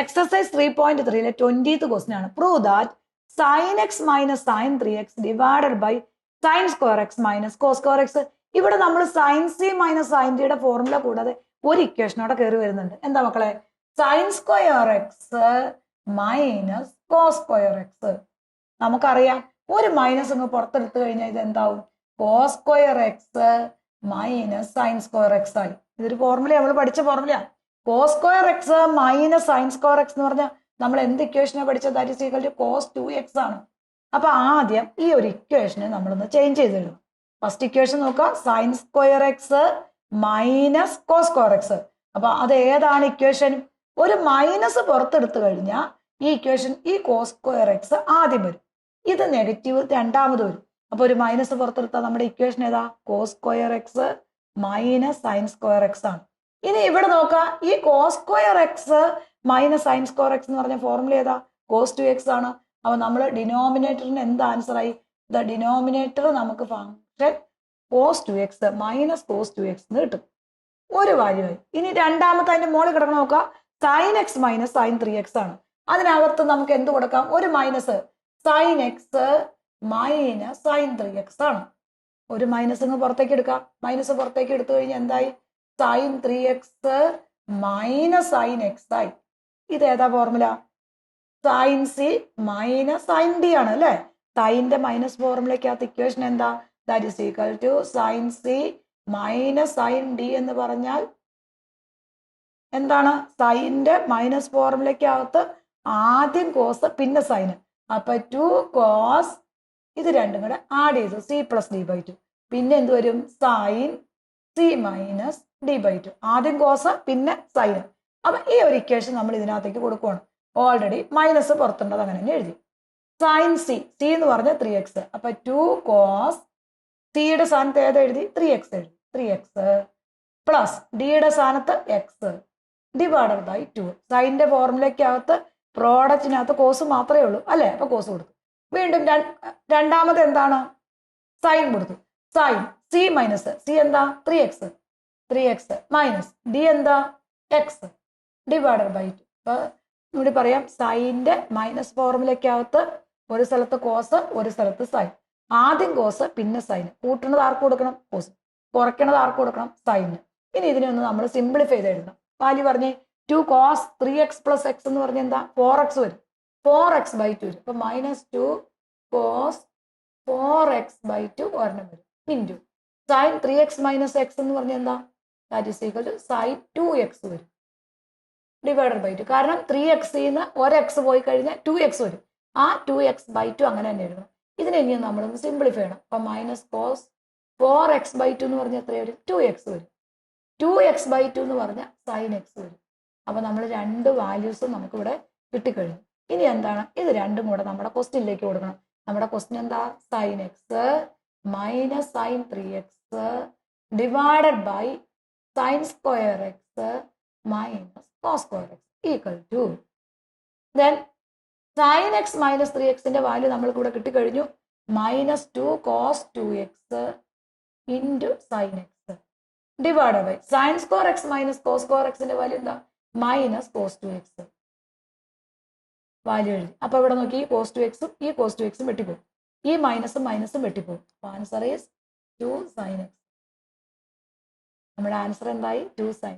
Exercise 3.3 20th question ആണ്. Prove that sine x minus sine 3x divided by sine square x minus cos square x. ഇവിടെ നമ്മൾ sine C minus sine ഡിയുടെ formula കൂടാതെ ഒരു ഇക്വേഷനോടെ കയറി വരുന്നുണ്ട്. എന്താ മക്കളെ? Sine square x minus cos square x. നമുക്കറിയാം ഒരു മൈനസ് ഇങ്ങ് പുറത്തെടുത്തു കഴിഞ്ഞാൽ ഇത് എന്താവും? Cos square x minus sine square x ആയി. ഇതൊരു ഫോർമുല നമ്മൾ പഠിച്ച formula. Cos square x minus sine square x എന്ന് പറഞ്ഞാൽ നമ്മൾ എന്ത് ഇക്വേഷനാണ് പഠിച്ചത്? That is equal to cos 2x ആണ്. അപ്പൊ ആദ്യം ഈ ഒരു ഇക്വേഷനെ നമ്മളൊന്ന് ചേഞ്ച് ചെയ്ത് എഴുതും. ഫസ്റ്റ് ഇക്വേഷൻ നോക്കുക, sine square x minus cos square x. അപ്പൊ അത് ഏതാണ് ഇക്വേഷൻ? ഒരു മൈനസ് പുറത്തെടുത്തു കഴിഞ്ഞാൽ ഈ ഇക്വേഷൻ ഈ കോസ് സ്ക്വയർ എക്സ് ആദ്യം വരും, ഇത് നെഗറ്റീവ് രണ്ടാമത് വരും. അപ്പൊ ഒരു മൈനസ് പുറത്തെടുത്താൽ നമ്മുടെ ഇക്വേഷൻ ഏതാ? Cos square x minus sine square x ആണ്. ഇനി ഇവിടെ നോക്കാം, ഈ cos square x minus sine square x എന്ന് പറഞ്ഞ ഫോർമുല ഏതാ? കോസ് 2x ആണ്. അപ്പൊ നമ്മൾ ഡിനോമിനേറ്ററിന് എന്ത് ആൻസർ ആയി? ദ ഡിനോമിനേറ്റർ നമുക്ക് function cos 2x minus cos 2x എന്ന് കിട്ടും. ഒരു വാല്യൂ ആയി. ഇനി രണ്ടാമത്തെ അതിന്റെ മോളിൽ കിടക്കണം നോക്കുക, sign x minus sine 3x ആണ്. അതിനകത്ത് നമുക്ക് എന്ത് കൊടുക്കാം? ഒരു minus, sine x minus sine 3x ആണ്. ഒരു മൈനസ് ഇങ്ങ് പുറത്തേക്ക് എടുക്കാം. മൈനസ് പുറത്തേക്ക് എടുത്തു കഴിഞ്ഞാൽ എന്തായി? Sign 3x minus sine X ആയി. ഇത് ഏതാ formula? Sine C minus sine D ആണ് അല്ലെ? സൈൻ്റെ മൈനസ് ഫോർമുലക്കകത്ത് ഇക്വേഷൻ എന്താ? That is equal to sine C minus sine D എന്ന് പറഞ്ഞാൽ എന്താണ്? സൈൻ്റെ മൈനസ് ഫോർമുലക്കകത്ത് ആദ്യം കോസ് പിന്നെ സൈന്. അപ്പൊ 2 കോസ്, ഇത് രണ്ടും കൂടെ ആഡ് ചെയ്തു, സി പ്ലസ് ഡി ബൈ 2. പിന്നെ എന്ത് വരും? Sine C minus D by 2. ആദ്യം കോസ് പിന്നെ സൈന്. അപ്പൊ ഈ ഒരു ഇക്വേഷൻ നമ്മൾ ഇതിനകത്തേക്ക് കൊടുക്കുകയാണ്. ഓൾറെഡി മൈനസ് പുറത്തുണ്ടത് അങ്ങനെ തന്നെ എഴുതി. സൈൻ സി, സി എന്ന് പറഞ്ഞ 3x. അപ്പൊ 2 കോസ്, സിയുടെ സ്ഥാനത്ത് ഏത് എഴുതി? 3x എഴുതി. 3x പ്ലസ് ഡിയുടെ സ്ഥാനത്ത് എക്സ് ഡിവൈഡഡ് ബൈ 2. സൈൻ്റെ ഫോർമുലയ്ക്കകത്ത് പ്രോഡക്റ്റിനകത്ത് കോസ് മാത്രമേ ഉള്ളൂ അല്ലെ? അപ്പൊ കോസ് കൊടുത്തു. വീണ്ടും രണ്ടാമത് എന്താണ്? സൈൻ കൊടുത്തു. സൈൻ സി മൈനസ്, സി എന്താ? 3x മൈനസ് ഡി എന്താ? X divided by 2. അപ്പൊ ഇവിടെ പറയാം, സൈൻ്റെ മൈനസ് ഫോർമുലയ്ക്കകത്ത് ഒരു സ്ഥലത്ത് കോസ് ഒരു സ്ഥലത്ത് സൈൻ. ആദ്യം കോസ് പിന്നെ സൈൻ. കൂട്ടുന്നത് ആർക്ക് കൊടുക്കണം? കോസ്. കുറയ്ക്കണത് ആർക്ക് കൊടുക്കണം? സൈന്. ഇനി ഇതിനെ ഒന്ന് നമ്മൾ സിംപ്ലിഫൈ ചെയ്ത് എഴുതണം. വാല്യൂ പറഞ്ഞേ 2 കോസ് 3x പ്ലസ് എക്സ് എന്ന് പറഞ്ഞാൽ എന്താ? 4x വരും. 4x ബൈ 2 വരും. അപ്പൊ മൈനസ് 2 കോസ് 4x ബൈ 2 ഒരെണ്ണം വരും. Into sine 3x minus X എന്ന് പറഞ്ഞാൽ എന്താ? That is equal to sine 2x വരും ഡിവൈഡഡ് ബൈ 2. കാരണം 3x ന്ന് ഒരു എക്സ് പോയി കഴിഞ്ഞാൽ 2x വരും. ആ 2x ബൈ 2 അങ്ങനെ തന്നെ എഴുതണം. ഇതിനെ ഇനിയും നമ്മളൊന്ന് സിംപ്ലിഫൈ ചെയ്യണം. അപ്പൊ മൈനസ് കോസ് 4x ബൈ 2 എന്ന് പറഞ്ഞാൽ എത്ര വരും? 2x വരും. 2x ബൈ 2 എന്ന് പറഞ്ഞാൽ സൈൻ എക്സ് വരും. അപ്പൊ നമ്മൾ രണ്ട് വാല്യൂസും നമുക്കിവിടെ കിട്ടിക്കഴിഞ്ഞു. ഇനി എന്താണ്? ഇത് രണ്ടും കൂടെ നമ്മുടെ ക്വസ്റ്റ്യനിലേക്ക് കൊടുക്കണം. നമ്മുടെ ക്വസ്റ്റ്യൻ എന്താ? Sine x minus sine 3x divided by sine square x minus cos square x equal to, then sine x minus 3x value നമ്മൾക്ക് ഇവിടെ കിട്ടിക്കഴിഞ്ഞു. Minus 2 cos 2x into sine x divide by sine square x minus cos square എക്സിന്റെ value എന്താ? Minus cos 2x value എഴുതി. അപ്പൊ ഇവിടെ നോക്കി, ഈ കോസ് 2x ഈ കോസ് 2x വെട്ടിപ്പോകും, ഈ മൈനസും മൈനസും വെട്ടിപ്പോകും. Answer is 2 sine x. നമ്മുടെ ആൻസർ എന്തായി? 2 സൈൻ.